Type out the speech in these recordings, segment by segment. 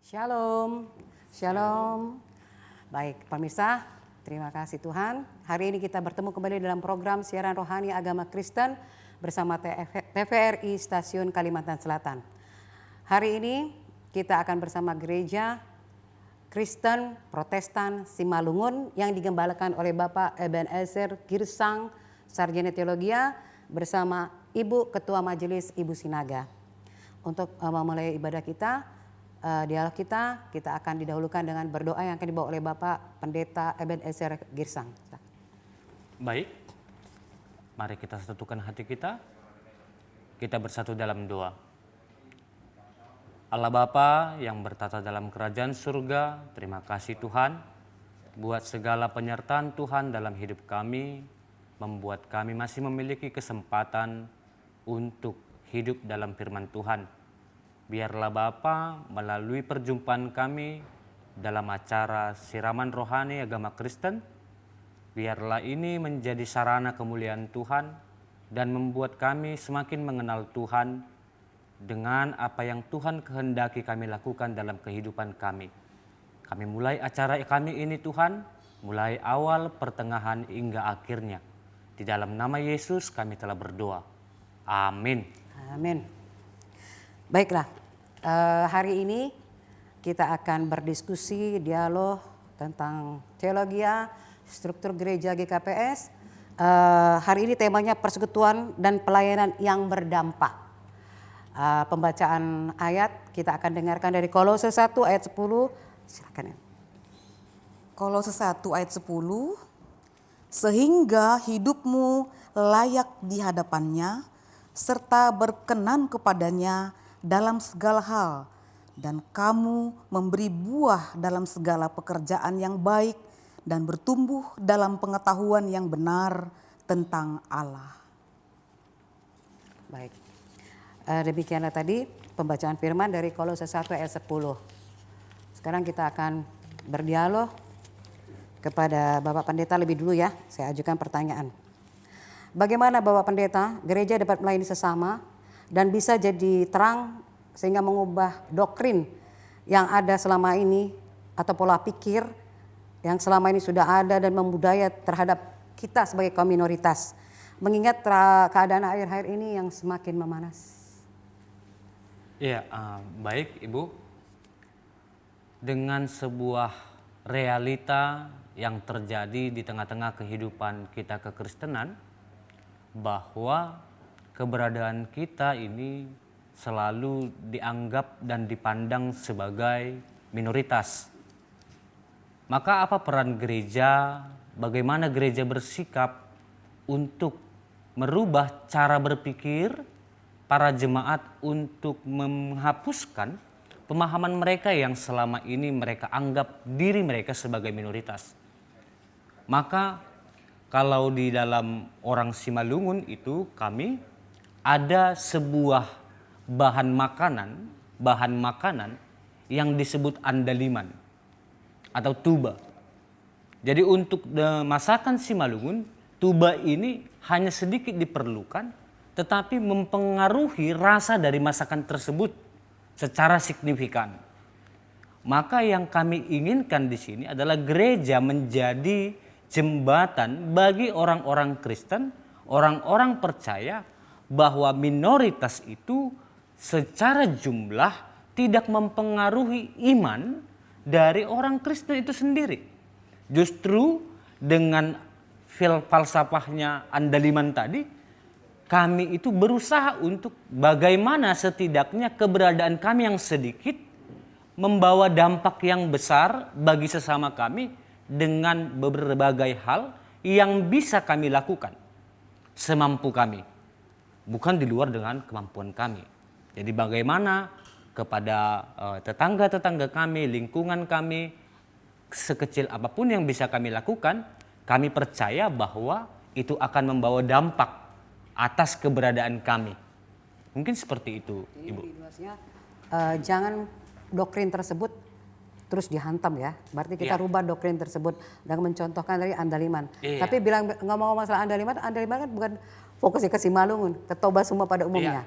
Shalom, shalom. Baik pemirsa, terima kasih Tuhan. Hari ini kita bertemu kembali dalam program siaran rohani agama Kristen bersama TVRI Stasiun Kalimantan Selatan. Hari ini kita akan bersama Gereja Kristen Protestan Simalungun yang digembalakan oleh Bapak Ebenezer Girsang, Sarjana Teologia, bersama Ibu Ketua Majelis Ibu Sinaga. Untuk memulai ibadah kita, dialog kita akan didahulukan dengan berdoa yang akan dibawa oleh Bapak Pendeta Ebenezer Girsang. Baik, mari kita satukan hati kita bersatu dalam doa. Allah Bapa yang bertata dalam kerajaan surga, terima kasih Tuhan buat segala penyertaan Tuhan dalam hidup kami, membuat kami masih memiliki kesempatan untuk hidup dalam firman Tuhan. Biarlah Bapa melalui perjumpaan kami dalam acara siraman rohani agama Kristen, biarlah ini menjadi sarana kemuliaan Tuhan dan membuat kami semakin mengenal Tuhan dengan apa yang Tuhan kehendaki kami lakukan dalam kehidupan kami. Kami mulai acara kami ini Tuhan, mulai awal, pertengahan hingga akhirnya. Di dalam nama Yesus kami telah berdoa. Amin. Amin. Baiklah, hari ini kita akan berdiskusi dialog tentang teologia, struktur gereja GKPS. Hari ini temanya persekutuan dan pelayanan yang berdampak. Pembacaan ayat kita akan dengarkan dari Kolose 1 ayat 10. Silakan. Kolose 1 ayat 10. Sehingga hidupmu layak di hadapannya serta berkenan kepadanya dalam segala hal, dan kamu memberi buah dalam segala pekerjaan yang baik dan bertumbuh dalam pengetahuan yang benar tentang Allah. Baik, demikianlah tadi pembacaan firman dari Kolose 1 ayat 10. Sekarang kita akan berdialog kepada Bapak Pendeta lebih dulu ya. Saya ajukan pertanyaan. Bagaimana Bapak Pendeta gereja dapat melayani sesama dan bisa jadi terang sehingga mengubah doktrin yang ada selama ini atau pola pikir yang selama ini sudah ada dan membudaya terhadap kita sebagai kaum minoritas, mengingat keadaan akhir-akhir ini yang semakin memanas. Ya, baik Ibu. Dengan sebuah realita yang terjadi di tengah-tengah kehidupan kita kekristenan, bahwa keberadaan kita ini selalu dianggap dan dipandang sebagai minoritas. Maka apa peran gereja, bagaimana gereja bersikap untuk merubah cara berpikir para jemaat untuk menghapuskan pemahaman mereka yang selama ini mereka anggap diri mereka sebagai minoritas. Maka kalau di dalam orang Simalungun itu kami ada sebuah bahan makanan yang disebut andaliman atau tuba. Jadi untuk masakan Simalungun, tuba ini hanya sedikit diperlukan tetapi mempengaruhi rasa dari masakan tersebut secara signifikan. Maka yang kami inginkan di sini adalah gereja menjadi jembatan bagi orang-orang Kristen, orang-orang percaya bahwa minoritas itu secara jumlah tidak mempengaruhi iman dari orang Kristen itu sendiri. Justru dengan falsafahnya Andaliman tadi, kami itu berusaha untuk bagaimana setidaknya keberadaan kami yang sedikit membawa dampak yang besar bagi sesama kami dengan berbagai hal yang bisa kami lakukan semampu kami, bukan di luar dengan kemampuan kami. Jadi bagaimana kepada tetangga-tetangga kami, lingkungan kami, sekecil apapun yang bisa kami lakukan, kami percaya bahwa itu akan membawa dampak atas keberadaan kami. Mungkin seperti itu, Ibu. Jangan doktrin tersebut terus dihantam ya. Berarti kita rubah doktrin tersebut dengan mencontohkan dari Andaliman. Tapi bilang ngomong masalah Andaliman kan bukan fokusnya ke Simalungun, ke Toba semua pada umumnya.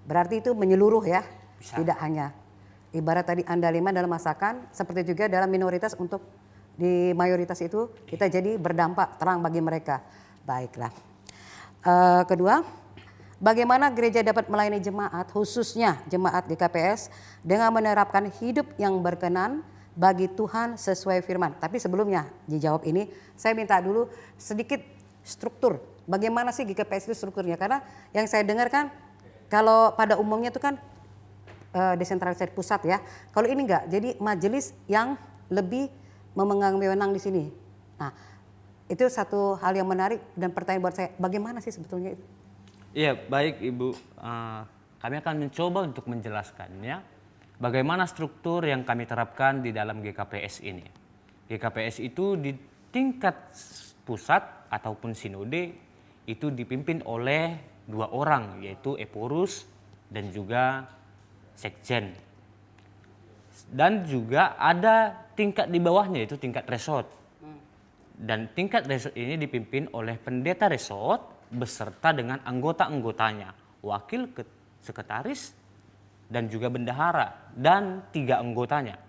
Berarti itu menyeluruh ya, tidak hanya ibarat tadi Andaliman dalam masakan, seperti juga dalam minoritas untuk di mayoritas itu kita jadi berdampak terang bagi mereka. Baiklah. Kedua, bagaimana gereja dapat melayani jemaat, khususnya jemaat GKPS, dengan menerapkan hidup yang berkenan bagi Tuhan sesuai firman. Tapi sebelumnya dijawab ini, saya minta dulu sedikit struktur. Bagaimana sih GKPS itu strukturnya? Karena yang saya dengar kan, kalau pada umumnya itu kan desentralisasi pusat ya. Kalau ini enggak, jadi majelis yang lebih memegang wewenang di sini. Nah, itu satu hal yang menarik dan pertanyaan buat saya, bagaimana sih sebetulnya itu? Iya, baik Ibu. Kami akan mencoba untuk menjelaskannya. Bagaimana struktur yang kami terapkan di dalam GKPS ini. GKPS itu di tingkat pusat ataupun sinode itu dipimpin oleh 2 orang, yaitu Eporus dan juga Sekjen. Dan juga ada tingkat di bawahnya, yaitu tingkat resort. Dan tingkat resort ini dipimpin oleh pendeta resort beserta dengan anggota-anggotanya, wakil sekretaris dan juga bendahara dan 3 anggotanya.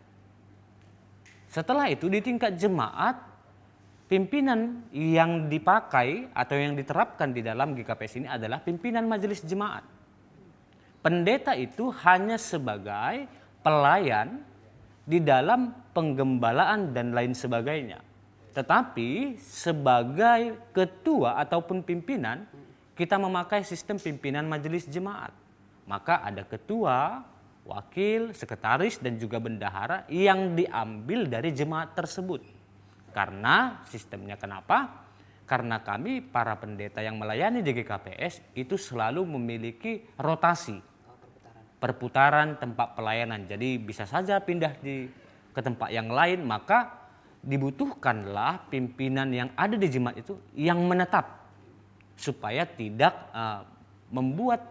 Setelah itu di tingkat jemaat, pimpinan yang dipakai atau yang diterapkan di dalam GKPS ini adalah pimpinan majelis jemaat. Pendeta itu hanya sebagai pelayan di dalam penggembalaan dan lain sebagainya. Tetapi sebagai ketua ataupun pimpinan, kita memakai sistem pimpinan majelis jemaat. Maka ada ketua, wakil, sekretaris, dan juga bendahara yang diambil dari jemaat tersebut. Karena sistemnya kenapa? Karena kami para pendeta yang melayani di GKPS itu selalu memiliki rotasi, perputaran tempat pelayanan. Jadi bisa saja pindah ke tempat yang lain, maka dibutuhkanlah pimpinan yang ada di jemaat itu yang menetap supaya tidak membuat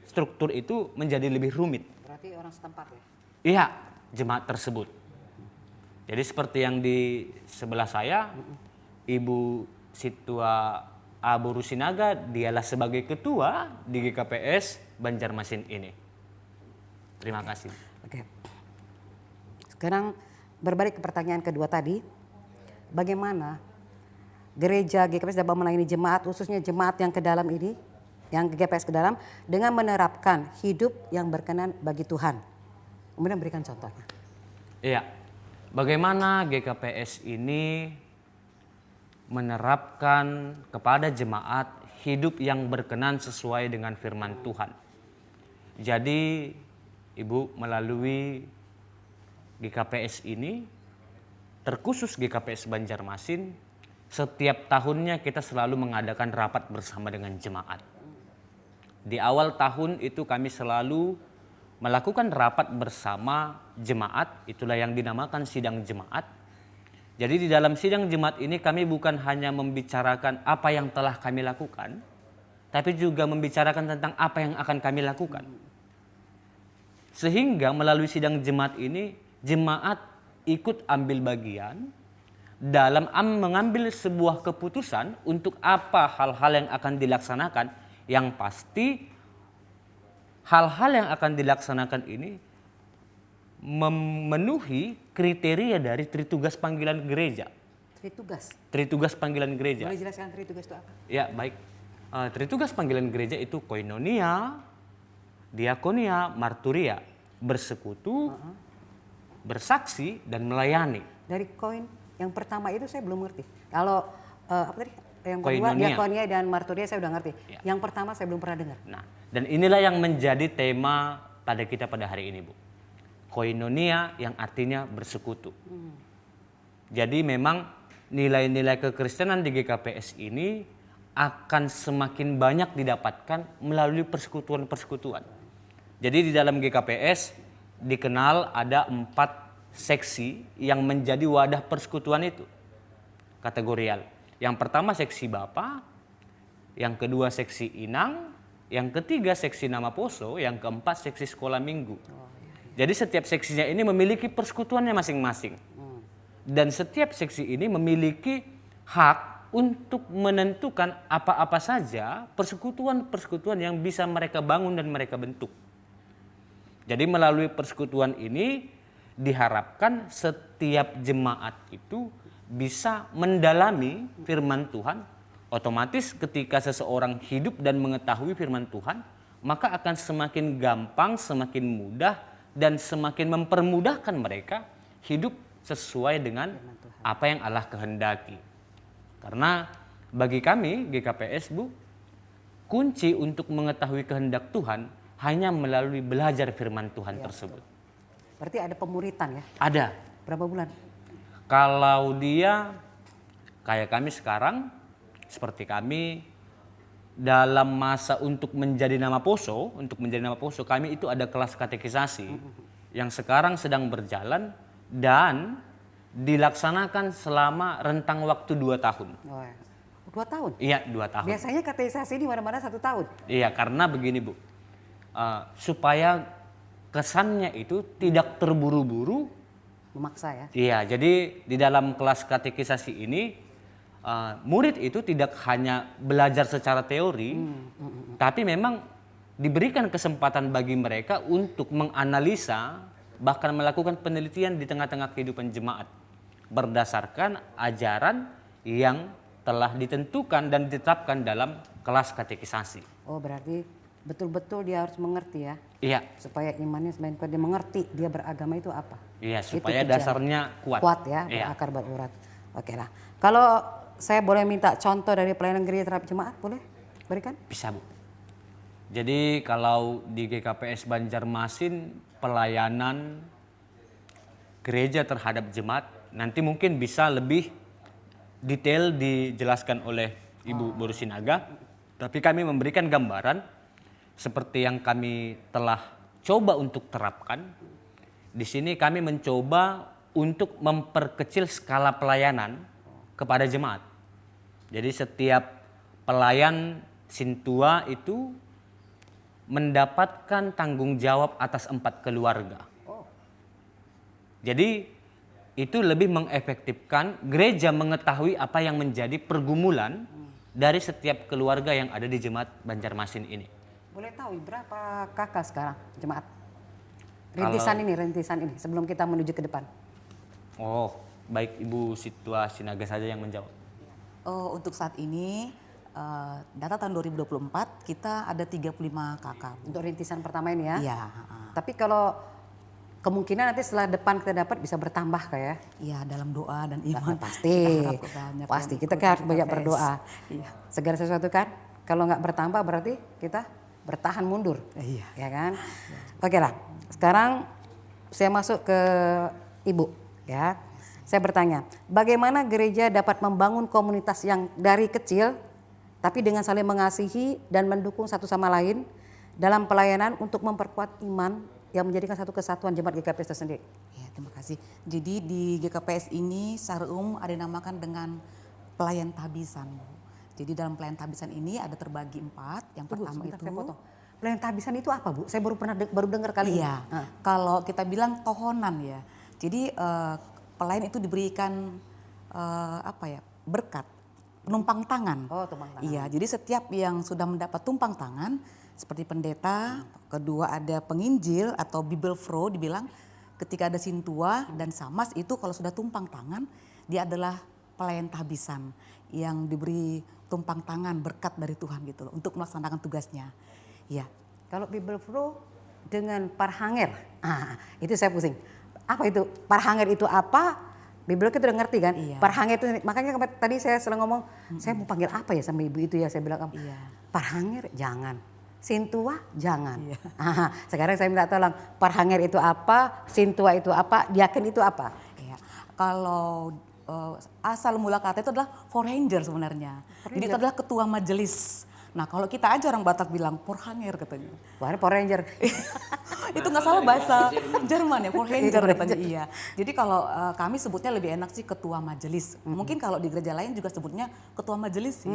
struktur itu menjadi lebih rumit. Berarti orang setempat ya? Iya, jemaat tersebut. Jadi seperti yang di sebelah saya, Ibu Situa Abu Rusinaga, dialah sebagai ketua di GKPS Banjarmasin ini. Terima kasih. Oke. Sekarang berbalik ke pertanyaan kedua tadi, bagaimana gereja GKPS dapat melayani jemaat, khususnya jemaat yang ke dalam ini, yang GKPS ke dalam, dengan menerapkan hidup yang berkenan bagi Tuhan. Kemudian berikan contohnya. Iya, bagaimana GKPS ini menerapkan kepada jemaat hidup yang berkenan sesuai dengan firman Tuhan. Jadi Ibu, melalui GKPS ini, terkhusus GKPS Banjarmasin, setiap tahunnya kita selalu mengadakan rapat bersama dengan jemaat. Di awal tahun itu kami selalu melakukan rapat bersama jemaat, itulah yang dinamakan sidang jemaat. Jadi di dalam sidang jemaat ini kami bukan hanya membicarakan apa yang telah kami lakukan, tapi juga membicarakan tentang apa yang akan kami lakukan. Sehingga melalui sidang jemaat ini, jemaat ikut ambil bagian dalam mengambil sebuah keputusan untuk apa hal-hal yang akan dilaksanakan. Yang pasti hal-hal yang akan dilaksanakan ini memenuhi kriteria dari tritugas panggilan gereja. Tritugas? Tritugas panggilan gereja. Boleh jelaskan tritugas itu apa? Ya, baik. Tritugas panggilan gereja itu koinonia, diakonia, marturia, bersekutu, bersaksi, dan melayani. Dari koin yang pertama itu saya belum ngerti. Kalau apa tadi? Yang kedua Koinonia. diakonia dan marturia saya udah ngerti. Ya. Yang pertama saya belum pernah dengar. Nah, dan inilah yang menjadi tema pada kita pada hari ini, Bu. Koinonia yang artinya bersekutu. Jadi memang nilai-nilai kekristenan di GKPS ini akan semakin banyak didapatkan melalui persekutuan-persekutuan. Jadi di dalam GKPS dikenal ada 4 seksi yang menjadi wadah persekutuan itu. Kategorial. Yang pertama seksi Bapa, yang kedua seksi Inang, yang ketiga seksi Nama Poso, yang keempat seksi Sekolah Minggu. Jadi setiap seksinya ini memiliki persekutuannya masing-masing. Dan setiap seksi ini memiliki hak untuk menentukan apa-apa saja persekutuan-persekutuan yang bisa mereka bangun dan mereka bentuk. Jadi melalui persekutuan ini diharapkan setiap jemaat itu bisa mendalami firman Tuhan. Otomatis ketika seseorang hidup dan mengetahui firman Tuhan, maka akan semakin gampang, semakin mudah, dan semakin mempermudahkan mereka hidup sesuai dengan apa yang Allah kehendaki. Karena bagi kami GKPS, Bu, kunci untuk mengetahui kehendak Tuhan hanya melalui belajar firman Tuhan tersebut. Berarti ada pemuritan ya? Ada. Berapa bulan? Kalau dia kayak kami sekarang, seperti kami dalam masa untuk menjadi Nama Poso, kami itu ada kelas katekisasi yang sekarang sedang berjalan dan dilaksanakan selama rentang waktu 2 tahun. Oh, 2 tahun? Iya, 2 tahun. Biasanya katekisasi di mana-mana 1 tahun. Iya, karena begini, Bu. Supaya kesannya itu tidak terburu-buru. Memaksa ya? Iya, jadi di dalam kelas katekisasi ini murid itu tidak hanya belajar secara teori, tapi memang diberikan kesempatan bagi mereka untuk menganalisa, bahkan melakukan penelitian di tengah-tengah kehidupan jemaat berdasarkan ajaran yang telah ditentukan dan ditetapkan dalam kelas katekisasi. Oh, berarti betul-betul dia harus mengerti ya? Iya. Supaya imannya semakin kuat, dia mengerti dia beragama itu apa. Iya, Itu supaya tujuan. dasarnya kuat. Kuat ya, Iya. berakar berurat. Oke lah. Kalau saya boleh minta contoh dari pelayanan gereja terhadap jemaat, boleh berikan? Bisa, Bu. Jadi kalau di GKPS Banjarmasin pelayanan gereja terhadap jemaat nanti mungkin bisa lebih detail dijelaskan oleh Ibu Boru Sinaga. Tapi kami memberikan gambaran seperti yang kami telah coba untuk terapkan. Di sini kami mencoba untuk memperkecil skala pelayanan kepada jemaat. Jadi setiap pelayan Sintua itu mendapatkan tanggung jawab atas 4 keluarga. Jadi itu lebih mengefektifkan gereja mengetahui apa yang menjadi pergumulan dari setiap keluarga yang ada di jemaat Banjarmasin ini. Boleh tahu berapa kakak sekarang jemaat? Rintisan ini sebelum kita menuju ke depan. Oh, baik Ibu Situa Sinaga saja yang menjawab. Untuk saat ini data tahun 2024 kita ada 35 kakak. Untuk rintisan pertama ini ya? Iya. Tapi kalau kemungkinan nanti setelah depan kita dapat bisa bertambah kayak? Iya, dalam doa dan iman. Pasti, Kita harap banyak pasti. yang Kita ikut harus banyak GKPS. berdoa. Iya. Segala sesuatu kan, kalau nggak bertambah berarti kita bertahan mundur. Iya. Ya kan? Oke lah, sekarang saya masuk ke Ibu. Ya, saya bertanya, bagaimana gereja dapat membangun komunitas yang dari kecil, tapi dengan saling mengasihi dan mendukung satu sama lain dalam pelayanan untuk memperkuat iman yang menjadikan satu kesatuan jemaat GKPS tersendiri. Ya, terima kasih. Jadi di GKPS ini secara umum ada dinamakan dengan pelayan tabisan, Bu. Jadi dalam pelayan tabisan ini ada terbagi 4. Yang pertama Sebentar, itu saya potong. Pelayan tabisan itu apa, Bu? Saya baru dengar kali ini. iya. Kalau kita bilang tohonan ya. Jadi pelayan itu diberikan berkat, penumpang tangan. Oh, tumpang tangan. Iya, jadi setiap yang sudah mendapat tumpang tangan seperti pendeta, kedua ada penginjil atau Bible Pro dibilang ketika ada sintua dan samas itu kalau sudah tumpang tangan dia adalah pelayan tabisan yang diberi tumpang tangan berkat dari Tuhan gitu loh untuk melaksanakan tugasnya. Ya. Kalau Bibelfro dengan parhanger, itu saya pusing. Apa itu? Parhanger itu apa? Bibel kita udah ngerti kan? Iya. Parhanger itu, makanya tadi saya selalu ngomong, saya mau panggil apa ya sama ibu itu ya? Saya bilang, Iya. parhanger jangan, sintua jangan. Iya. Sekarang saya minta tolong, parhanger itu apa? Sintua itu apa? Diaken itu apa? Ya, kalau asal mula kata itu adalah forhanger sebenarnya. Jadi itu adalah ketua majelis. Nah kalau kita aja orang Batak bilang forhanger katanya. Wah, ini Power Ranger. Itu nggak salah bahasa Jerman ya, forhanger katanya iya. Jadi kalau kami sebutnya lebih enak sih ketua majelis. Mungkin kalau di gereja lain juga sebutnya ketua majelis sih.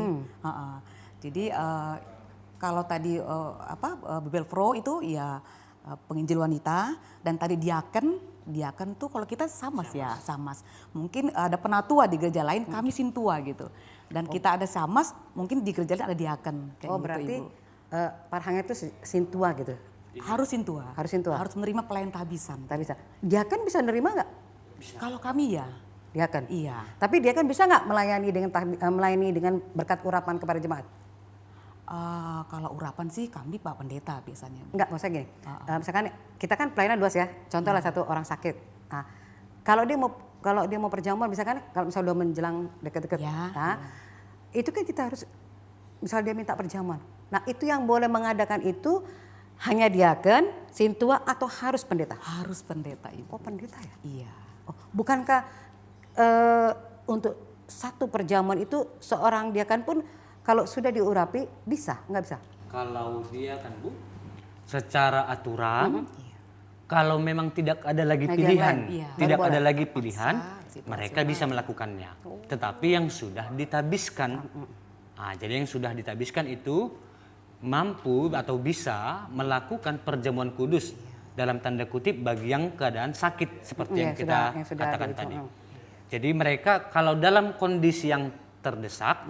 Jadi kalau tadi Bibelfro itu ya penginjil wanita, dan tadi diaken tuh kalau kita samas ya, samas. Mungkin ada penatua di gereja lain, kami sintua gitu. Dan kita ada samas, mungkin di gereja lain ada diaken kayak gitu, Berarti Ibu. parhanger itu sintua gitu. Harus sintua. Harus sintua. Harus menerima pelayan tahbisan. Tak bisa. Diaken bisa nerima nggak? Kalau kami ya, Diaken. iya. Tapi dia kan bisa nggak melayani dengan berkat urapan kepada jemaat? Kalau urapan sih kami Pak Pendeta biasanya. Enggak, maksudnya gini. Misalkan kita kan pelayanan luas ya. Contohlah satu orang sakit. Nah, kalau dia mau perjamuan, misalkan kalau misalnya udah menjelang deket-deket, Ya, itu kan kita harus, misal dia minta perjamuan. Nah, itu yang boleh mengadakan itu hanya diaken, sintua, atau harus pendeta? Harus pendeta Ibu. Oh, pendeta ya? Iya. Oh, bukankah untuk satu perjamuan itu seorang diaken pun kalau sudah diurapi bisa, nggak bisa? Kalau dia kan Bu, secara aturan, kalau memang tidak ada lagi pilihan, iya. tidak Baru ada boleh. lagi pilihan, mereka bisa melakukannya. Tetapi yang sudah ditabiskan, jadi yang sudah ditabiskan itu mampu atau bisa melakukan perjamuan kudus dalam tanda kutip bagi yang keadaan sakit seperti yang kita katakan tadi. Jadi mereka kalau dalam kondisi yang terdesak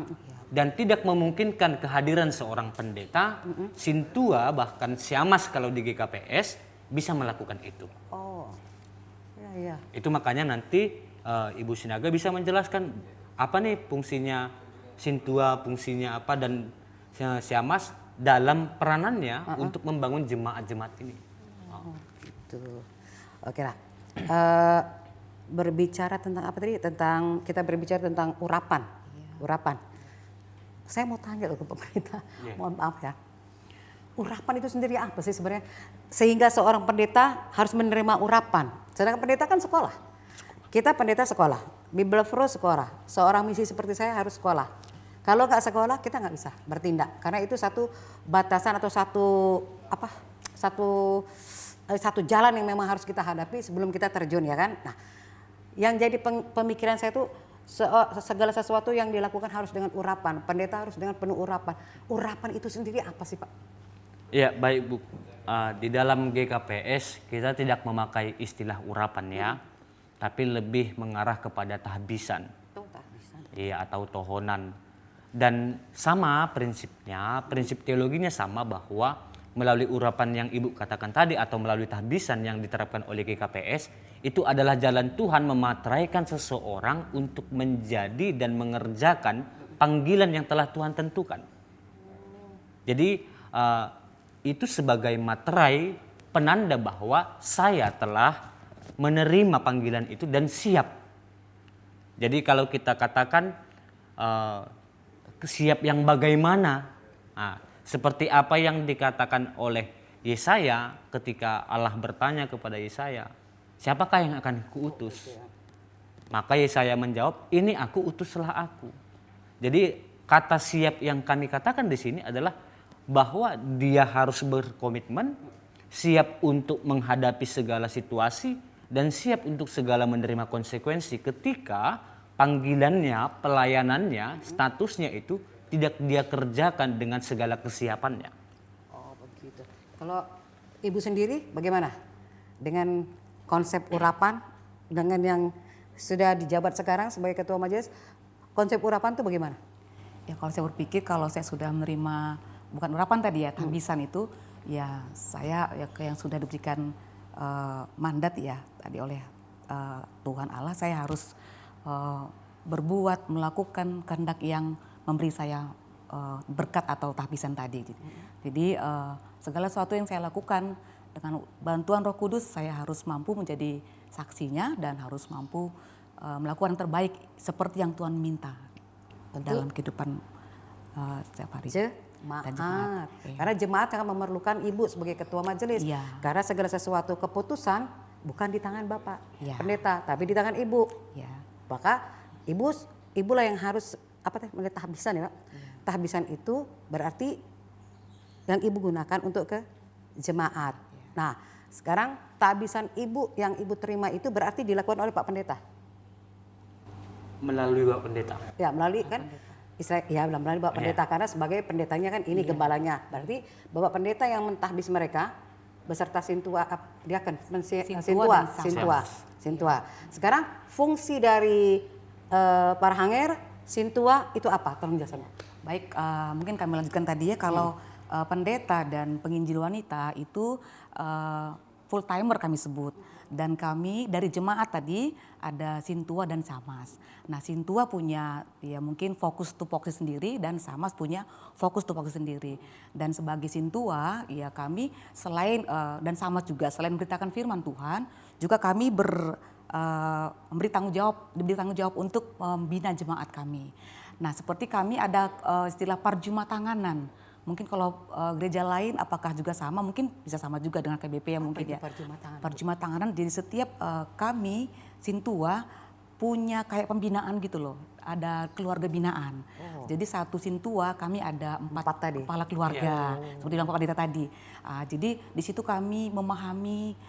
dan tidak memungkinkan kehadiran seorang pendeta, sintua bahkan siamas kalau di GKPS bisa melakukan itu. Oh, iya. Itu makanya nanti Ibu Sinaga bisa menjelaskan apa nih fungsinya sintua, fungsinya apa, dan siamas dalam peranannya untuk membangun jemaat-jemaat ini. Gitu. Oke lah. Berbicara tentang apa tadi? Kita berbicara tentang urapan. Urapan. Saya mau tanya ke pemerintah, mohon maaf ya. Urapan itu sendiri apa sih sebenarnya? Sehingga seorang pendeta harus menerima urapan. Sedangkan pendeta kan sekolah. Kita pendeta sekolah, Bibelfro sekolah. Seorang misi seperti saya harus sekolah. Kalau nggak sekolah kita nggak bisa bertindak. Karena itu satu batasan atau satu jalan yang memang harus kita hadapi sebelum kita terjun, ya kan? Nah, yang jadi pemikiran saya itu segala sesuatu yang dilakukan harus dengan urapan. Pendeta harus dengan penuh urapan. Urapan itu sendiri apa sih, Pak? Ya, baik Bu. Di dalam GKPS kita tidak memakai istilah urapan ya, tapi lebih mengarah kepada tahbisan. Iya, atau tohonan. Dan sama prinsipnya, prinsip teologinya sama, bahwa melalui urapan yang Ibu katakan tadi atau melalui tahbisan yang diterapkan oleh GKPS, itu adalah jalan Tuhan memateraikan seseorang untuk menjadi dan mengerjakan panggilan yang telah Tuhan tentukan. Jadi itu sebagai materai penanda bahwa saya telah menerima panggilan itu dan siap. Jadi kalau kita katakan siap yang bagaimana, seperti apa yang dikatakan oleh Yesaya ketika Allah bertanya kepada Yesaya, siapakah yang akan kuutus? Maka Yesaya menjawab, ini aku, utuslah aku. Jadi kata siap yang kami katakan di sini adalah bahwa dia harus berkomitmen, siap untuk menghadapi segala situasi, dan siap untuk segala menerima konsekuensi ketika panggilannya, pelayanannya, statusnya itu tidak dia kerjakan dengan segala kesiapannya. Oh, begitu. Kalau Ibu sendiri bagaimana dengan konsep urapan, dengan yang sudah dijabat sekarang sebagai ketua majelis, konsep urapan itu bagaimana? Ya kalau saya berpikir kalau saya sudah menerima, bukan urapan tadi ya, tahbisan itu, ya saya yang sudah diberikan mandat ya tadi oleh Tuhan Allah, saya harus berbuat, melakukan kehendak yang memberi saya berkat atau tahbisan tadi. Jadi segala sesuatu yang saya lakukan dengan bantuan Roh Kudus, saya harus mampu menjadi saksinya dan harus mampu melakukan yang terbaik seperti yang Tuhan minta dalam kehidupan setiap hari. Jemaat. Karena jemaat akan memerlukan ibu sebagai ketua majelis. Iya. Karena segala sesuatu keputusan bukan di tangan bapak pendeta, tapi di tangan ibu. Ya. Maka ibulah yang harus melihat tahbisan ya Pak. Tahbisan itu berarti yang ibu gunakan untuk ke jemaat. Nah, sekarang tahbisan ibu yang ibu terima itu berarti dilakukan oleh Pak Pendeta. Melalui Bapak Pendeta. Ya, melalui kan melalui Bapak Pendeta karena sebagai pendetanya kan ini gembalanya. Berarti Bapak Pendeta yang mentahbis mereka beserta sintua sintua. Sekarang fungsi dari Parhanger sintua itu apa? Tolong jelaskan. Baik, mungkin kami lanjutkan tadi ya, kalau pendeta dan penginjil wanita itu full timer kami sebut. Dan kami dari jemaat tadi ada sintua dan samas. Nah, sintua punya ya mungkin fokus tupoksi sendiri dan samas punya fokus tupoksi sendiri. Dan sebagai sintua ya kami selain dan samas juga selain memberitakan firman Tuhan, juga kami memberi tanggung jawab untuk membina jemaat kami. Nah, seperti kami ada istilah parjumatanganan. Mungkin kalau gereja lain apakah juga sama? Mungkin bisa sama juga dengan KBP ya mungkin ya. Parjumatanganan. Jadi setiap kami sintua punya kayak pembinaan gitu loh. Ada keluarga binaan. Jadi satu sintua kami ada 4 kepala keluarga. Seperti bilang Pak Pendeta tadi. Jadi di situ kami memahami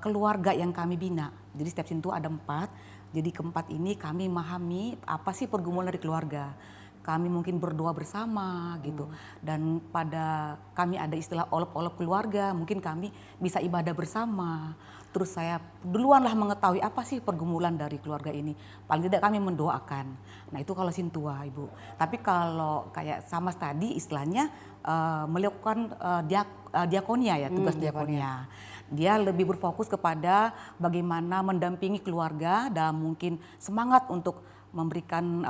keluarga yang kami bina. Jadi setiap sintua ada 4. Jadi keempat ini kami memahami apa sih pergumulan dari keluarga. Kami mungkin berdoa bersama gitu. Dan pada kami ada istilah olop-olop keluarga, mungkin kami bisa ibadah bersama. Terus saya duluanlah mengetahui apa sih pergumulan dari keluarga ini. Paling tidak kami mendoakan. Nah, itu kalau sintua, Ibu. Tapi kalau kayak samas tadi istilahnya melakukan diakonia ya, tugas diakonia. Dia lebih berfokus kepada bagaimana mendampingi keluarga dalam mungkin semangat untuk memberikan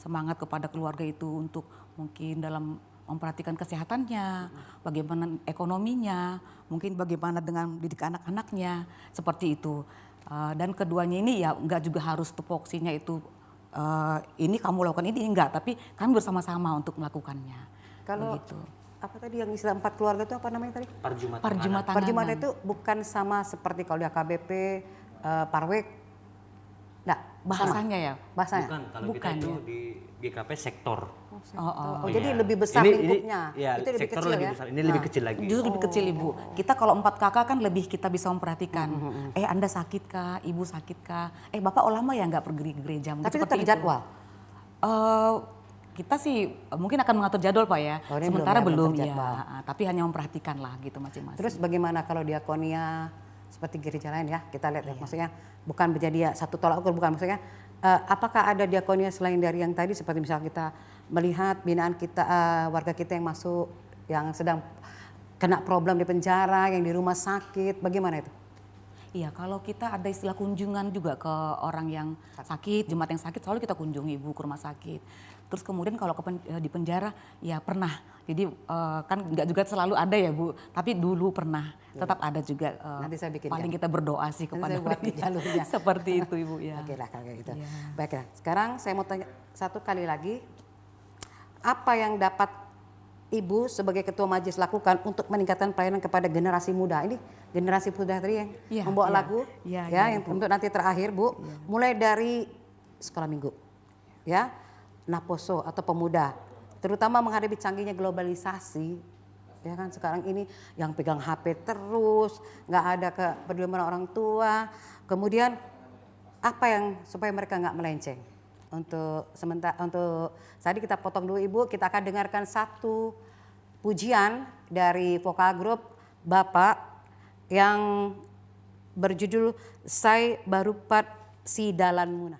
semangat kepada keluarga itu untuk mungkin dalam memperhatikan kesehatannya, bagaimana ekonominya, mungkin bagaimana dengan didik anak-anaknya, seperti itu. Dan keduanya ini ya enggak juga harus tupoksinya itu ini kamu lakukan ini enggak, tapi kami bersama-sama untuk melakukannya. Kalau begitu. Apa tadi yang istilah 4 keluarga itu apa namanya tadi? Parjumatanganan. Parjumatanganan itu bukan sama seperti kalau di AKBP, Parwek. Nah, bahasanya ya? Bahasanya? Bukan, kalau Bukan, kita itu ya. di GKP sektor. Jadi lebih besar lingkupnya. Iya, itu lebih sektor kecil lebih ya? besar. Ini lebih kecil lagi. Justru lebih kecil Ibu. Kita kalau 4 kakak kan lebih kita bisa memperhatikan. Anda sakit kah? Ibu sakit kah? Bapak lama ya nggak pergi ke gereja? Tapi tetap jadwal? Kita sih mungkin akan mengatur jadwal Pak ya. Sementara belum ya. Tapi hanya memperhatikan lah gitu masing-masing. Terus bagaimana kalau diakonia seperti gereja lain ya? Kita lihat ya, maksudnya bukan menjadi satu tolak ukur, bukan maksudnya. Apakah ada diakonia selain dari yang tadi seperti misalnya kita melihat binaan kita warga kita yang masuk yang sedang kena problem di penjara, yang di rumah sakit, bagaimana itu? Iya, kalau kita ada istilah kunjungan juga ke orang yang sakit, jemaat yang sakit, selalu kita kunjungi Ibu ke rumah sakit. Terus kemudian kalau di penjara, ya pernah. Jadi kan nggak juga selalu ada ya Bu, tapi dulu pernah. Tetap ada juga. Nanti saya bikin. Paling kita berdoa sih kepada jalurnya. Seperti itu Ibu ya. Oke lah kalau gitu. Ya. Baiklah, sekarang saya mau tanya satu kali lagi. Apa yang dapat Ibu sebagai ketua majelis lakukan untuk meningkatkan pelayanan kepada generasi muda? Ini generasi muda tadi yang membawa lagu yang untuk nanti terakhir Bu, mulai dari sekolah minggu ya, Naposo atau pemuda, terutama menghadapi canggihnya globalisasi ya kan sekarang ini yang pegang HP terus, nggak ada kepedulian orang tua. Kemudian apa yang supaya mereka nggak melenceng? Untuk tadi kita potong dulu Ibu, kita akan dengarkan satu pujian dari vokal grup Bapak yang berjudul Sai Barupat Si Dalan Muna.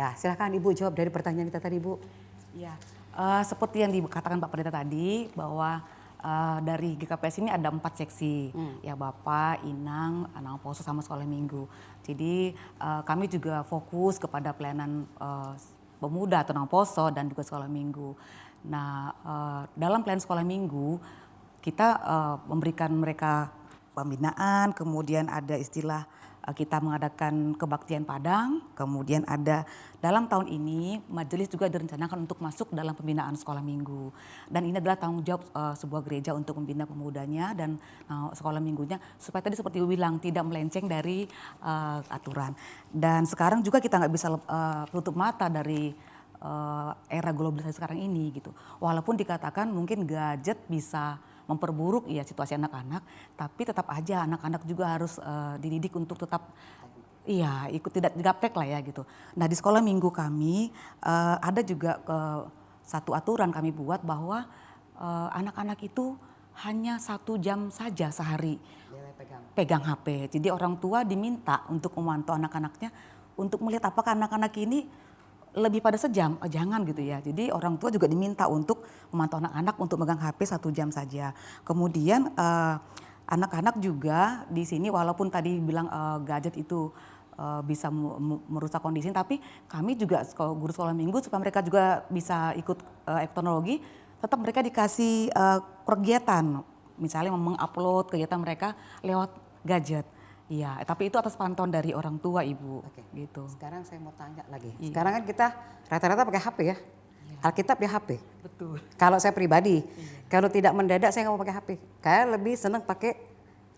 Ya, silakan Ibu jawab dari pertanyaan kita tadi, Bu. Ya, seperti yang dikatakan Pak Pendeta tadi bahwa dari GKPS ini ada 4 seksi, ya Bapak, Inang, Anak Poso sama sekolah minggu. Jadi kami juga fokus kepada pelayanan pemuda atau Anak Poso dan juga sekolah minggu. Nah, dalam pelayanan sekolah minggu kita memberikan mereka pembinaan, kemudian ada istilah kita mengadakan kebaktian Padang, kemudian ada dalam tahun ini majelis juga direncanakan untuk masuk dalam pembinaan sekolah minggu. Dan ini adalah tanggung jawab sebuah gereja untuk membina pemudanya dan sekolah minggunya supaya tadi seperti Ibu bilang tidak melenceng dari aturan. Dan sekarang juga kita nggak bisa tutup mata dari era globalisasi sekarang ini gitu. Walaupun dikatakan mungkin gadget bisa memperburuk ya situasi anak-anak, tapi tetap aja anak-anak juga harus dididik untuk tetap ikut tidak gaptek lah ya gitu. Nah, di sekolah minggu kami ada juga satu aturan kami buat bahwa anak-anak itu hanya 1 jam saja sehari pegang HP. Jadi orang tua diminta untuk memantau anak-anaknya untuk melihat apakah anak-anak ini lebih pada sejam, jangan gitu ya. Jadi orang tua juga diminta untuk memantau anak-anak untuk megang HP 1 jam saja. Kemudian anak-anak juga di sini walaupun tadi bilang gadget itu bisa merusak kondisi, tapi kami juga guru sekolah minggu supaya mereka juga bisa ikut teknologi, tetap mereka dikasih kegiatan, misalnya mengupload kegiatan mereka lewat gadget. Iya, tapi itu atas pantauan dari orang tua Ibu. Oke. Gitu. Sekarang saya mau tanya lagi. Iya. Sekarang kan kita rata-rata pakai HP ya. Alkitab ya HP. Betul. Kalau saya pribadi, kalau tidak mendadak saya nggak mau pakai HP. Kayak lebih senang pakai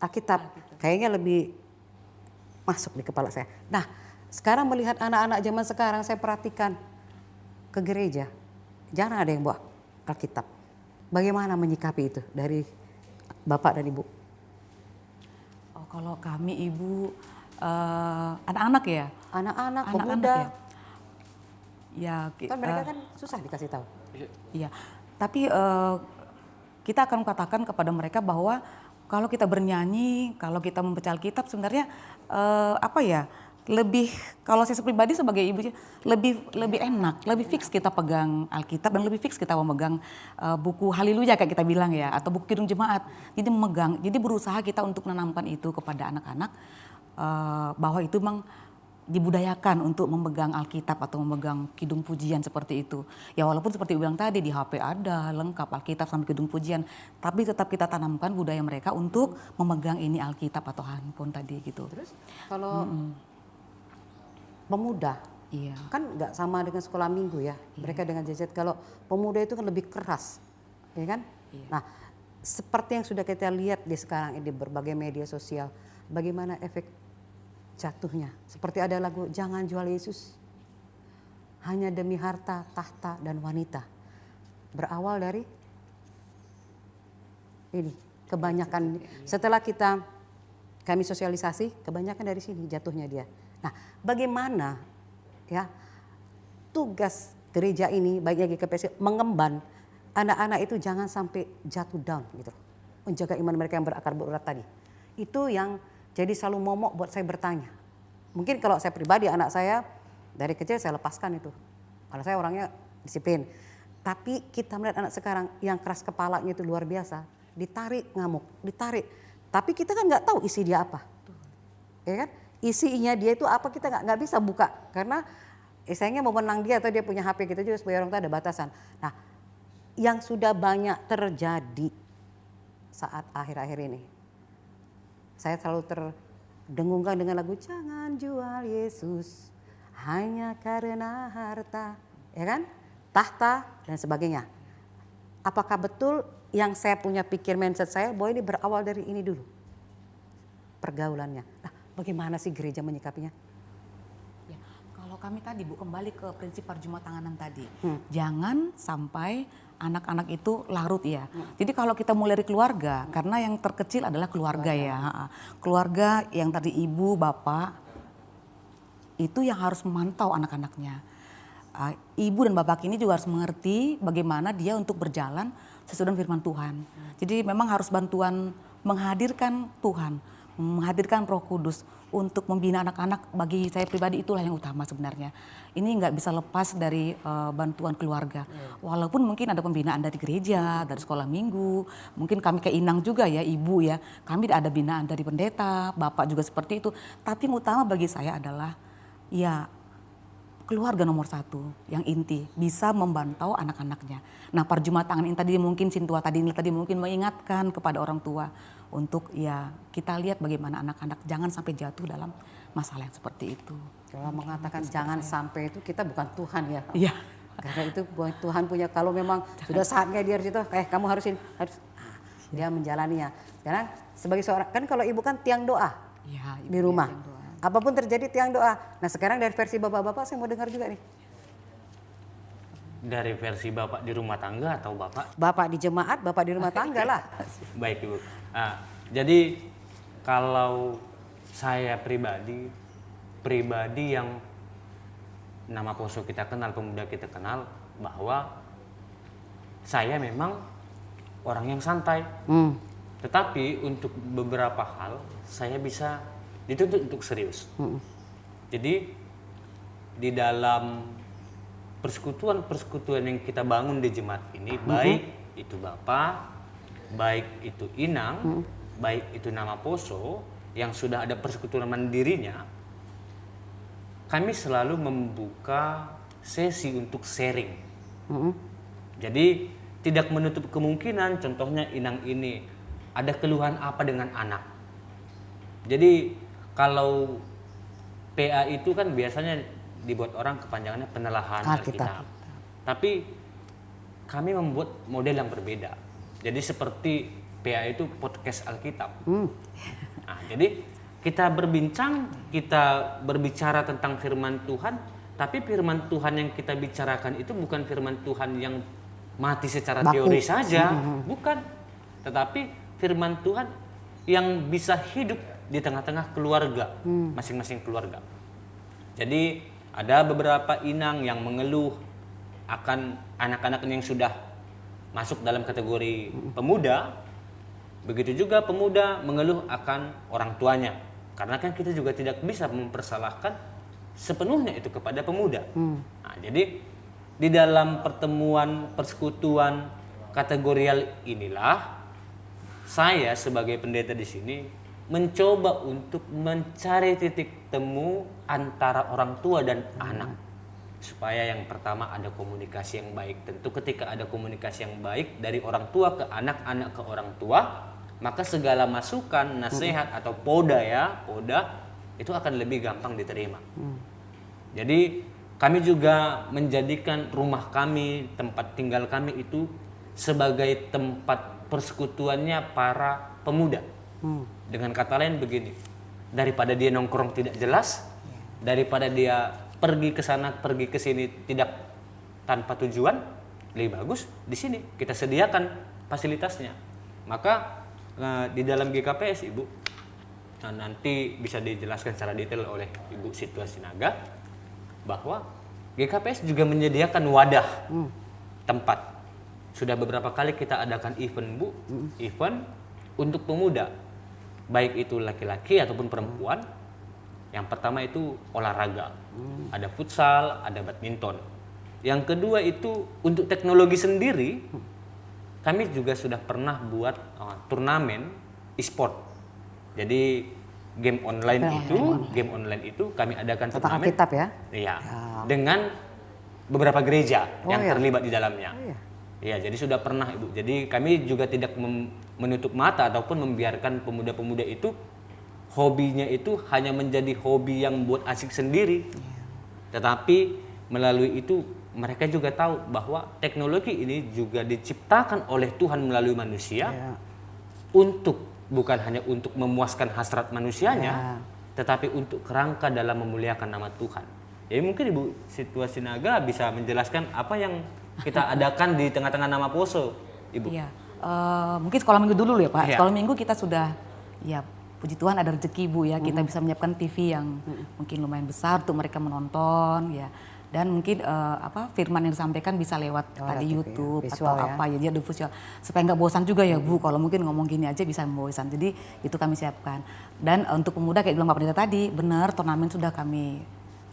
Alkitab. Kayaknya lebih masuk di kepala saya. Nah, sekarang melihat anak-anak zaman sekarang saya perhatikan ke gereja, jarang ada yang bawa Alkitab. Bagaimana menyikapi itu dari Bapak dan Ibu? Oh, kalau kami Ibu anak-anak ya? Anak-anak, Anak-anak pemuda. Ya, Kan mereka kan susah dikasih tahu. iya. Tapi kita akan katakan kepada mereka bahwa kalau kita bernyanyi, kalau kita membaca Alkitab sebenarnya lebih, kalau saya pribadi sebagai ibu lebih enak, lebih fix kita pegang Alkitab dan lebih fix kita memegang buku Haleluya kayak kita bilang ya, atau buku Kidung Jemaat. Jadi memegang, jadi berusaha kita untuk menanamkan itu kepada anak-anak bahwa itu memang dibudayakan untuk memegang Alkitab atau memegang Kidung Pujian seperti itu. Ya walaupun seperti bilang tadi di HP ada lengkap Alkitab sampai Kidung Pujian, tapi tetap kita tanamkan budaya mereka untuk memegang ini Alkitab atau handphone tadi gitu. Terus kalau pemuda, Iya. kan nggak sama dengan sekolah minggu ya. Mereka dengan gadget. Kalau pemuda itu kan lebih keras, ya kan? Iya. Nah, seperti yang sudah kita lihat di sekarang ini di berbagai media sosial, bagaimana efek jatuhnya. Seperti ada lagu Jangan Jual Yesus hanya demi harta, tahta, dan wanita. Berawal dari ini, kebanyakan setelah kami sosialisasi, kebanyakan dari sini jatuhnya dia. Nah, bagaimana ya tugas gereja ini bagi GKPS mengemban anak-anak itu jangan sampai jatuh down gitu. Menjaga iman mereka yang berakar berurat tadi. Itu yang jadi selalu momok buat saya bertanya. Mungkin kalau saya pribadi anak saya dari kecil saya lepaskan itu. Kalau saya orangnya disiplin. Tapi kita melihat anak sekarang yang keras kepalanya itu luar biasa. Ditarik ngamuk, ditarik. Tapi kita kan nggak tahu isi dia apa. Ya kan? Isinya dia itu apa kita nggak bisa buka. Karena sayangnya mau menang dia atau dia punya HP kita juga sebagai orang tua ada batasan. Nah, yang sudah banyak terjadi saat akhir-akhir ini. Saya selalu terdengungkan dengan lagu Jangan Jual Yesus hanya karena harta, ya kan? Tahta dan sebagainya. Apakah betul yang saya punya pikir mindset saya bahwa ini berawal dari ini dulu? Pergaulannya. Nah, bagaimana sih gereja menyikapinya? Ya, kalau kami tadi Bu kembali ke prinsip perjumatanganan tadi. Jangan sampai anak-anak itu larut ya. Jadi kalau kita mulai dari keluarga, karena yang terkecil adalah keluarga ya. Keluarga yang tadi ibu, bapak, itu yang harus memantau anak-anaknya. Ibu dan bapak ini juga harus mengerti bagaimana dia untuk berjalan sesuai dengan firman Tuhan. Jadi memang harus bantuan menghadirkan Tuhan, menghadirkan Roh Kudus untuk membina anak-anak. Bagi saya pribadi itulah yang utama sebenarnya. Ini nggak bisa lepas dari bantuan keluarga. Walaupun mungkin ada pembinaan dari gereja, dari sekolah minggu, mungkin kami kayak Inang juga ya, ibu ya, kami ada binaan dari pendeta, bapak juga seperti itu. Tapi yang utama bagi saya adalah ya keluarga nomor satu yang inti bisa membantu anak-anaknya. Nah, perjumat tangan ini tadi mungkin Sintua tadi mungkin mengingatkan kepada orang tua untuk ya kita lihat bagaimana anak-anak jangan sampai jatuh dalam masalah yang seperti itu. Kalau mengatakan jangan sampai itu kita bukan Tuhan ya. Iya. Karena itu Tuhan punya, kalau memang sudah saatnya dia harus itu, kamu harus dia menjalaninya. Sekarang sebagai seorang, kan kalau ibu kan tiang doa Ya, di rumah. Apapun terjadi tiang doa. Nah sekarang dari versi bapak-bapak saya mau dengar juga nih. Dari versi Bapak di rumah tangga atau Bapak? Bapak di jemaat, bapak di rumah tangga lah. Baik Ibu. Nah, jadi kalau saya pribadi yang nama Poso kita kenal, pemuda kita kenal, bahwa saya memang orang yang santai. Tetapi untuk beberapa hal saya bisa dituntut untuk serius. Jadi di dalam persekutuan yang kita bangun di jemaat ini, baik itu Bapak, baik itu Inang, baik itu nama Poso yang sudah ada persekutuan mandirinya, kami selalu membuka sesi untuk sharing. Jadi tidak menutup kemungkinan, contohnya Inang ini ada keluhan apa dengan anak. Jadi kalau PA itu kan biasanya dibuat orang kepanjangannya penelahan Alkitab. Tapi kami membuat model yang berbeda. Jadi seperti PA itu podcast Alkitab. Nah, jadi kita berbicara tentang firman Tuhan, tapi firman Tuhan yang kita bicarakan itu bukan firman Tuhan yang mati secara teori saja, bukan. Tetapi firman Tuhan yang bisa hidup di tengah-tengah keluarga, masing-masing keluarga. Jadi ada beberapa inang yang mengeluh akan anak-anak yang sudah masuk dalam kategori pemuda. Begitu juga pemuda mengeluh akan orang tuanya. Karena kan kita juga tidak bisa mempersalahkan sepenuhnya itu kepada pemuda. Nah, jadi di dalam pertemuan persekutuan kategorial inilah saya sebagai pendeta di sini mencoba untuk mencari titik temu antara orang tua dan anak. Supaya yang pertama ada komunikasi yang baik. Tentu ketika ada komunikasi yang baik dari orang tua ke anak, anak ke orang tua, maka segala masukan, nasihat atau poda itu akan lebih gampang diterima. Jadi kami juga menjadikan rumah kami, tempat tinggal kami itu sebagai tempat persekutuannya para pemuda. Dengan kata lain begini, daripada dia nongkrong tidak jelas, daripada dia pergi ke sana pergi ke sini tidak tanpa tujuan, lebih bagus di sini kita sediakan fasilitasnya. Maka di dalam GKPS Ibu, nanti bisa dijelaskan secara detail oleh Ibu Sintua Sinaga, bahwa GKPS juga menyediakan wadah tempat. Sudah beberapa kali kita adakan event Bu, event untuk pemuda, baik itu laki-laki ataupun perempuan. Yang pertama itu olahraga, ada futsal, ada badminton. Yang kedua itu untuk teknologi sendiri, kami juga sudah pernah buat turnamen e-sport. Jadi game online itu kami adakan turnamen. Alkitab ya? Iya. Dengan beberapa gereja yang terlibat di dalamnya. Iya, jadi sudah pernah Ibu. Jadi kami juga tidak menutup mata ataupun membiarkan pemuda-pemuda itu hobinya itu hanya menjadi hobi yang buat asik sendiri. Tetapi melalui itu mereka juga tahu bahwa teknologi ini juga diciptakan oleh Tuhan melalui manusia untuk bukan hanya untuk memuaskan hasrat manusianya, tetapi untuk kerangka dalam memuliakan nama Tuhan. Jadi mungkin Ibu Sintua Sinaga bisa menjelaskan apa yang kita adakan di tengah-tengah nama Poso, Ibu. Iya, mungkin sekolah minggu dulu ya Pak. Sekolah minggu kita sudah, ya puji Tuhan ada rezeki Bu ya, kita bisa menyiapkan TV yang mungkin lumayan besar untuk mereka menonton ya. Dan mungkin firman yang disampaikan bisa lewat tadi YouTube visual atau apa ya, dia visual supaya nggak bosan juga ya Bu. Kalau mungkin ngomong gini aja bisa membosan. Jadi itu kami siapkan. Dan untuk pemuda kayak bilang Pak Pendeta tadi, benar turnamen sudah kami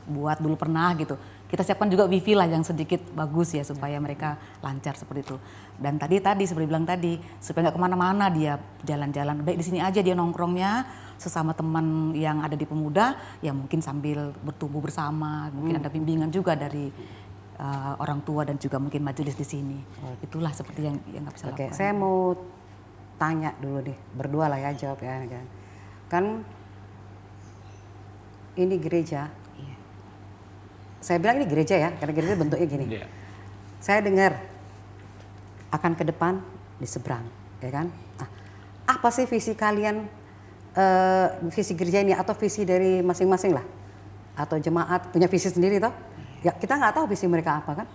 buat dulu pernah gitu. Kita siapkan juga wifi lah yang sedikit bagus ya supaya mereka lancar seperti itu. Dan tadi seperti bilang tadi supaya nggak kemana-mana dia jalan-jalan, baik di sini aja dia nongkrongnya sesama teman yang ada di pemuda ya mungkin sambil bertumbuh bersama, mungkin ada bimbingan juga dari orang tua dan juga mungkin majelis di sini. Itulah seperti yang nggak bisa lakukan. Saya mau tanya dulu nih, berdua lah ya jawab ya kan ini gereja. Saya bilang ini gereja ya, karena gereja bentuknya gini. Iya. Saya dengar akan ke depan di seberang, ya kan? Nah, apa sih visi kalian, visi gereja ini atau visi dari masing-masing lah? Atau jemaat punya visi sendiri toh? Ya kita nggak tahu visi mereka apa kan?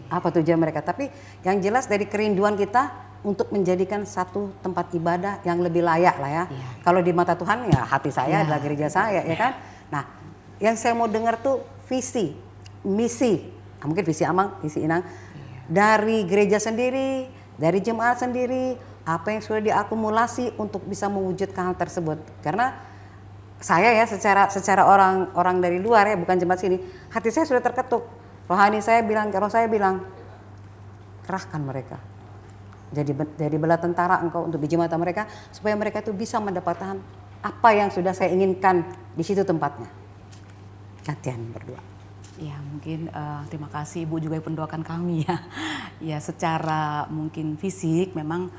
Apa tujuan mereka? Tapi yang jelas dari kerinduan kita untuk menjadikan satu tempat ibadah yang lebih layak lah ya. Kalau di mata Tuhan ya hati saya adalah gereja saya, ya kan? Nah, yang saya mau dengar tuh visi, misi, mungkin visi Amang, visi Inang, dari gereja sendiri, dari jemaat sendiri, apa yang sudah diakumulasi untuk bisa mewujudkan hal tersebut. Karena saya ya secara orang dari luar ya, bukan jemaat sini, hati saya sudah terketuk. Roh saya bilang, kerahkan mereka. Jadi bela tentara engkau untuk di jemaat mereka, supaya mereka itu bisa mendapatkan apa yang sudah saya inginkan di situ tempatnya. Gantian berdua. Ya mungkin terima kasih Ibu juga yang mendoakan kami ya. Ya secara mungkin fisik memang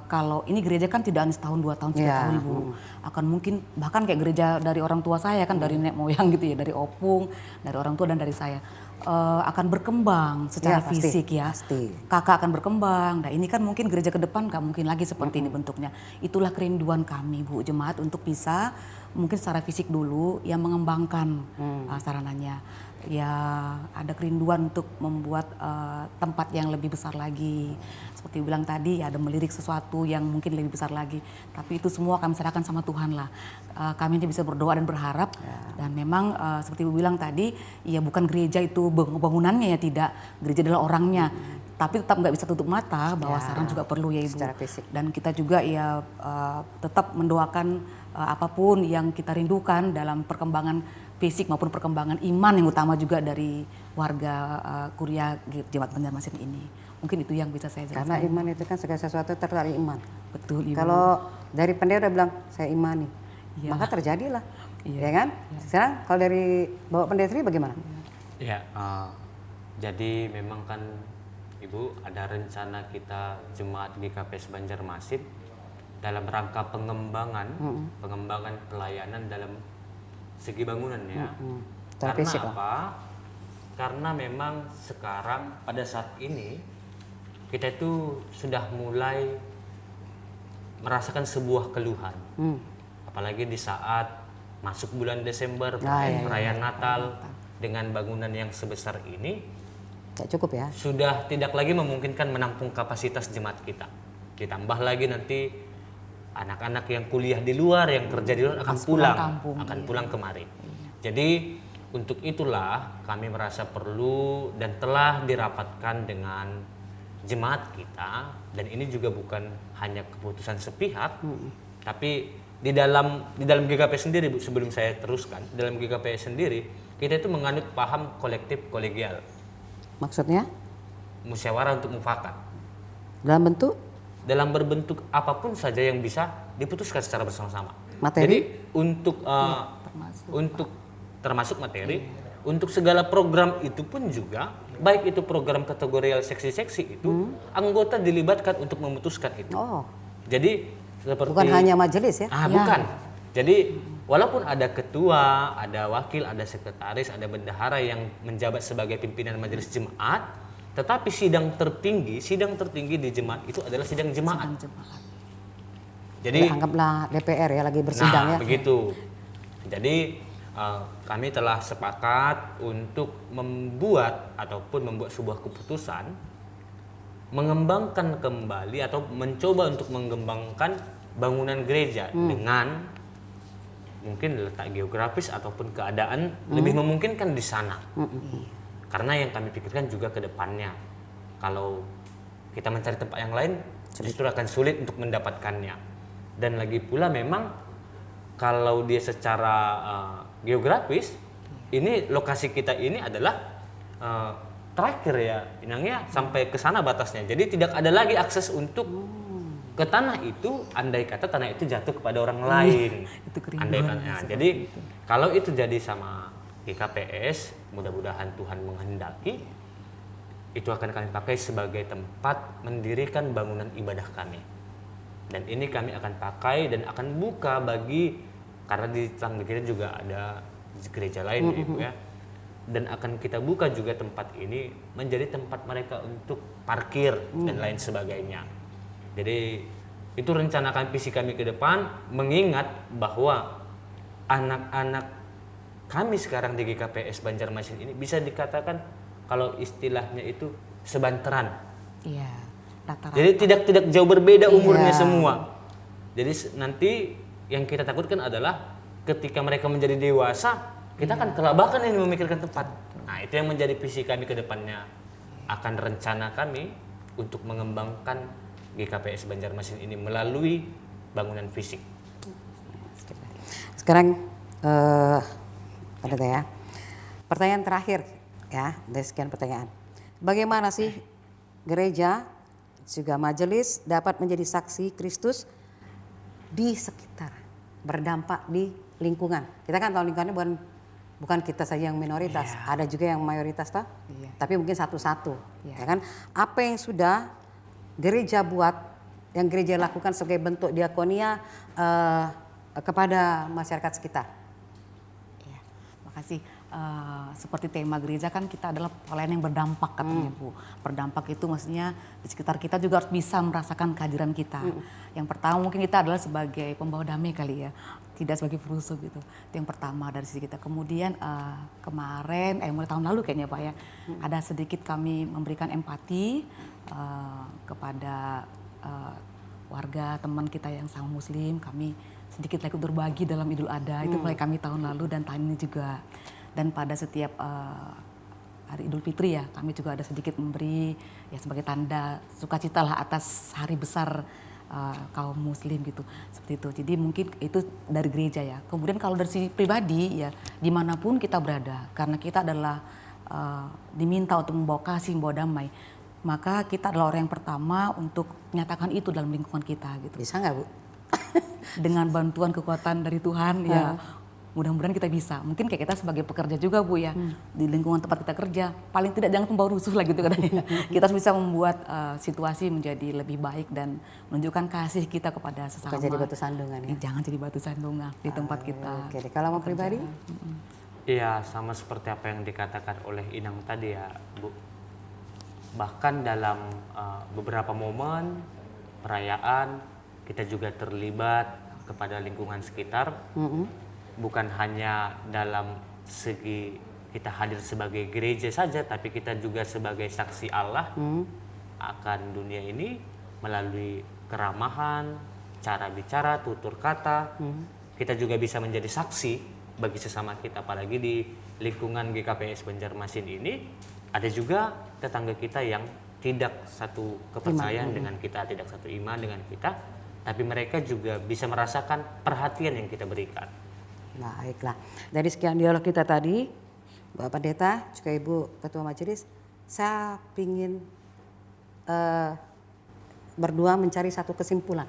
kalau ini gereja kan tidak hanya setahun 2 tahun 3 tahun Ibu. Akan mungkin bahkan kayak gereja dari orang tua saya kan dari nenek moyang gitu ya, dari opung, dari orang tua dan dari saya. Akan berkembang secara fisik ya. Pasti. Kakak akan berkembang. Nah ini kan mungkin gereja ke depan gak mungkin lagi seperti ini bentuknya. Itulah kerinduan kami Bu jemaat untuk bisa mungkin secara fisik dulu yang mengembangkan sarananya. Ya ada kerinduan untuk membuat tempat yang lebih besar lagi. Seperti bilang tadi ada melirik sesuatu yang mungkin lebih besar lagi. Tapi itu semua kami serahkan sama Tuhan lah. Kami hanya bisa berdoa dan berharap. Dan memang seperti Ibu bilang tadi, ya bukan gereja itu bangunannya ya tidak. Gereja adalah orangnya. Tapi tetap nggak bisa tutup mata bahwa saran juga perlu ya Ibu. Secara fisik. Dan kita juga ya tetap mendoakan apapun yang kita rindukan dalam perkembangan fisik maupun perkembangan iman yang utama juga dari warga Kuria Jemaat Banjarmasin ini. Mungkin itu yang bisa saya jelaskan. Karena iman itu kan segala sesuatu tertarik iman. Betul Ibu. Kalau dari pendeta udah bilang saya imani, maka terjadilah, ya kan? Sekarang kalau dari Bapak Pendeta sendiri bagaimana? Ya, jadi memang kan Ibu ada rencana kita jemaat GKPS Banjarmasin dalam rangka pengembangan pelayanan dalam segi bangunan ya. Karena apa? Karena memang sekarang pada saat ini kita itu sudah mulai merasakan sebuah keluhan. Apalagi di saat masuk bulan Desember, perayaan Natal dengan bangunan yang sebesar ini Gak cukup ya? Sudah tidak lagi memungkinkan menampung kapasitas jemaat kita. Ditambah lagi nanti anak-anak yang kuliah di luar, yang kerja di luar akan pulang, pulang kemari. Jadi untuk itulah kami merasa perlu dan telah dirapatkan dengan jemaat kita, dan ini juga bukan hanya keputusan sepihak, tapi di dalam GKP sendiri Bu, sebelum saya teruskan, dalam GKP sendiri kita itu menganut paham kolektif kolegial. Maksudnya? Musyawarah untuk mufakat. Dalam bentuk? Dalam berbentuk apapun saja yang bisa diputuskan secara bersama-sama. Materi? Jadi untuk termasuk materi, untuk segala program itu pun juga, baik itu program kategorial seksi-seksi itu, anggota dilibatkan untuk memutuskan itu. Oh. Jadi seperti bukan hanya majelis ya? Bukan. Jadi walaupun ada ketua, ada wakil, ada sekretaris, ada bendahara yang menjabat sebagai pimpinan majelis jemaat, tetapi sidang tertinggi di jemaat itu adalah sidang jemaat. Jadi anggaplah DPR ya lagi bersidang ya. Begitu. Jadi kami telah sepakat untuk membuat sebuah keputusan mengembangkan kembali atau mencoba untuk mengembangkan bangunan gereja dengan mungkin letak geografis ataupun keadaan lebih memungkinkan di sana. Karena yang kami pikirkan juga ke depannya, kalau kita mencari tempat yang lain justru akan sulit untuk mendapatkannya. Dan lagi pula memang kalau dia secara geografis, ini lokasi kita ini adalah terakhir ya, Inangnya sampai ke sana batasnya. Jadi tidak ada lagi akses untuk ke tanah itu, andai kata tanah itu jatuh kepada orang lain. Itu Andai kerinduan kata, seperti jadi itu. kalau itu jadi sama GKPS, mudah-mudahan Tuhan menghendaki, itu akan kami pakai sebagai tempat mendirikan bangunan ibadah kami. Dan ini kami akan pakai dan akan buka bagi, karena di Tangga kita juga ada gereja lain ya Ibu ya. Dan akan kita buka juga tempat ini menjadi tempat mereka untuk parkir dan lain sebagainya. Jadi itu rencana kami, visi kami ke depan, mengingat bahwa anak-anak kami sekarang di GKPS Banjarmasin ini bisa dikatakan kalau istilahnya itu sebanteran. Iya, rata-rata. Jadi tidak jauh berbeda umurnya Iya. semua. Jadi nanti yang kita takutkan adalah ketika mereka menjadi dewasa, kita akan kelabakan ini memikirkan tempat. Nah, itu yang menjadi visi kami ke depannya. Akan rencana kami untuk mengembangkan GKPS Banjarmasin ini melalui bangunan fisik. Sekarang Pendeta ya, pertanyaan terakhir ya dari sekian pertanyaan. Bagaimana sih gereja juga majelis dapat menjadi saksi Kristus di sekitar, berdampak di lingkungan? Kita kan tahu lingkungannya bukan kita saja yang minoritas, ada juga yang mayoritas toh. Tapi mungkin satu-satu, ya kan? Apa yang sudah gereja buat, yang gereja lakukan sebagai bentuk diakonia kepada masyarakat sekitar? Ya, makasih. Seperti tema gereja kan kita adalah pelayanan yang berdampak katanya Bu. Berdampak itu maksudnya di sekitar kita juga harus bisa merasakan kehadiran kita. Yang pertama mungkin kita adalah sebagai pembawa damai kali ya, tidak sebagai perusuh gitu. Itu yang pertama dari sisi kita. Kemudian kemarin, mulai tahun lalu kayaknya Pak ya, ada sedikit kami memberikan empati kepada warga teman kita yang sama Muslim. Kami sedikit ikut berbagi dalam Idul Adha, itu mulai kami tahun lalu dan tahun ini juga. Dan pada setiap hari Idul Fitri ya, kami juga ada sedikit memberi ya sebagai tanda sukacita lah atas hari besar kaum Muslim gitu, seperti itu. Jadi mungkin itu dari gereja ya. Kemudian kalau dari sisi pribadi ya, dimanapun kita berada, karena kita adalah diminta untuk membawa kasih, membawa damai, maka kita adalah orang yang pertama untuk menyatakan itu dalam lingkungan kita gitu. Bisa nggak Bu? Dengan bantuan kekuatan dari Tuhan ya, mudah-mudahan kita bisa. Mungkin kayak kita sebagai pekerja juga Bu ya, di lingkungan tempat kita kerja, paling tidak jangan membawa rusuh lah gitu katanya. Kita harus bisa membuat situasi menjadi lebih baik dan menunjukkan kasih kita kepada sesama. Bukan jadi batu sandungan ya? Jangan jadi batu sandungan di tempat kita. Oke, kalau mau pribadi? Iya, sama seperti apa yang dikatakan oleh Inang tadi ya Bu. Bahkan dalam beberapa momen perayaan kita juga terlibat kepada lingkungan sekitar. Bukan hanya dalam segi kita hadir sebagai gereja saja, tapi kita juga sebagai saksi Allah akan dunia ini melalui keramahan, cara bicara, tutur kata. Kita juga bisa menjadi saksi bagi sesama kita, apalagi di lingkungan GKPS Banjarmasin ini ada juga tetangga kita yang tidak satu kepercayaan dengan kita, tidak satu iman dengan kita, tapi mereka juga bisa merasakan perhatian yang kita berikan. Baiklah, dari sekian dialog kita tadi, Bapak Pendeta, juga Ibu Ketua Majelis, saya ingin berdua mencari satu kesimpulan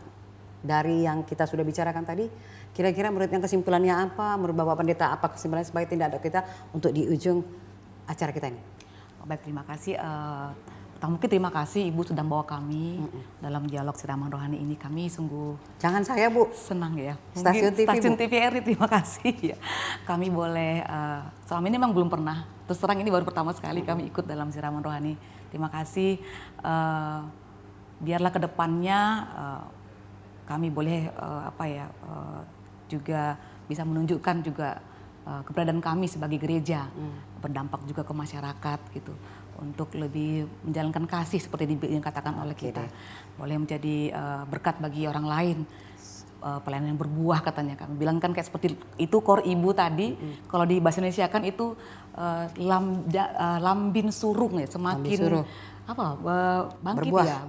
dari yang kita sudah bicarakan tadi. Kira-kira menurut yang kesimpulannya apa? Menurut Bapak Pendeta apa kesimpulannya supaya tidak ada kita untuk di ujung acara kita ini? Baik, terima kasih. Mungkin terima kasih Ibu sudah membawa kami dalam dialog siraman rohani ini. Kami sungguh Jangan saya Bu, senang ya. Stasiun TV, Stasiun Bu. TVRI, terima kasih ya. Kami boleh, selama ini memang belum pernah. Terus terang ini baru pertama sekali kami ikut dalam siraman rohani. Terima kasih. Biarlah kedepannya kami boleh juga bisa menunjukkan juga keberadaan kami sebagai gereja, berdampak juga ke masyarakat gitu, untuk lebih menjalankan kasih seperti yang dikatakan oleh kita. Boleh menjadi berkat bagi orang lain pelayanan yang berbuah katanya. Kami bilang kan kayak seperti itu kor ibu tadi. Kalau di bahasa Indonesia kan itu lambin surung ya, semakin surung. bangkit Berbuah. ya,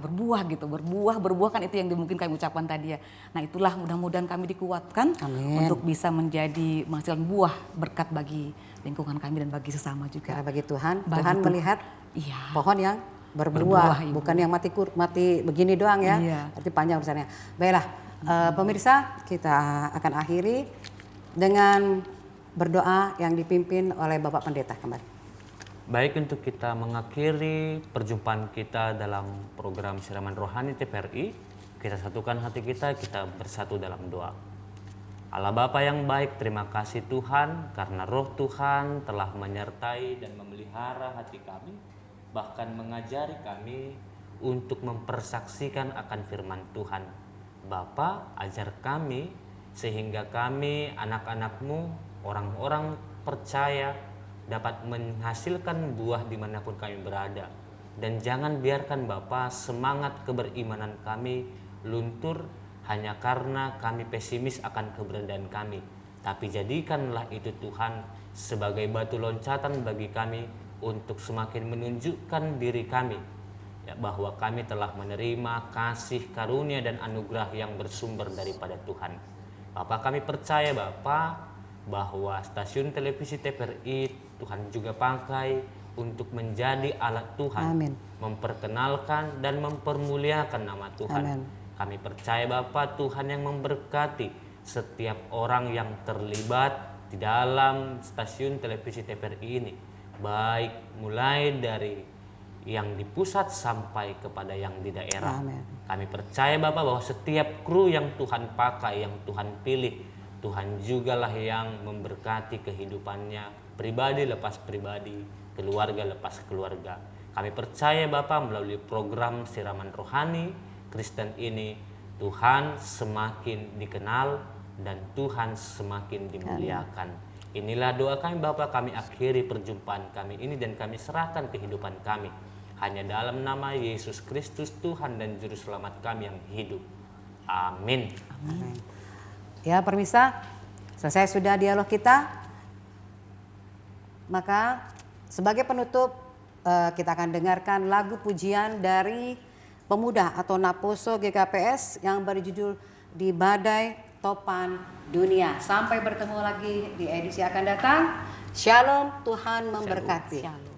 berbuah kan itu yang mungkin kami ucapkan tadi ya. Nah itulah mudah-mudahan kami dikuatkan Amin. untuk bisa menjadi menghasilkan buah berkat bagi lingkungan kami dan bagi sesama juga. Karena bagi Tuhan, Bagi Tuhan Tuhan. melihat Iya. pohon yang Berbuah, berbuah, Ibu. bukan yang mati begini doang ya. Iya. Berarti panjang urusannya. Baiklah, pemirsa, kita akan akhiri dengan berdoa yang dipimpin oleh Bapak Pendeta kembali. Baik, untuk kita mengakhiri perjumpaan kita dalam program Siraman Rohani TPRI, kita satukan hati kita bersatu dalam doa. Allah Bapa yang baik, terima kasih Tuhan karena roh Tuhan telah menyertai dan memelihara hati kami, bahkan mengajari kami untuk mempersaksikan akan firman Tuhan. Bapa, ajar kami sehingga kami anak-anak-Mu, orang-orang percaya, dapat menghasilkan buah dimanapun kami berada. Dan jangan biarkan Bapa semangat keberimanan kami luntur hanya karena kami pesimis akan keberadaan kami. Tapi jadikanlah itu Tuhan sebagai batu loncatan bagi kami untuk semakin menunjukkan diri kami ya, bahwa kami telah menerima kasih karunia dan anugerah yang bersumber daripada Tuhan. Bapak, kami percaya Bapak bahwa stasiun televisi TPRI Tuhan juga pakai untuk menjadi alat Tuhan. Amin. Memperkenalkan dan mempermuliakan nama Tuhan. Amin. Kami percaya Bapak, Tuhan yang memberkati setiap orang yang terlibat di dalam stasiun televisi TPRI ini, baik mulai dari yang di pusat sampai kepada yang di daerah. Amin. Kami percaya Bapak bahwa setiap kru yang Tuhan pakai, yang Tuhan pilih, Tuhan jugalah yang memberkati kehidupannya, pribadi lepas pribadi, keluarga lepas keluarga. Kami percaya Bapak melalui program Siraman Rohani Kristen ini, Tuhan semakin dikenal dan Tuhan semakin dimuliakan. Inilah doa kami Bapak, kami akhiri perjumpaan kami ini dan kami serahkan kehidupan kami hanya dalam nama Yesus Kristus Tuhan dan Juru Selamat kami yang hidup. Amin. Amin. Ya pemirsa, selesai sudah dialog kita. Maka sebagai penutup kita akan dengarkan lagu pujian dari pemuda atau Naposo GKPS yang berjudul Di Badai Topan Dunia. Sampai bertemu lagi di edisi akan datang. Shalom, Tuhan memberkati. Shalom.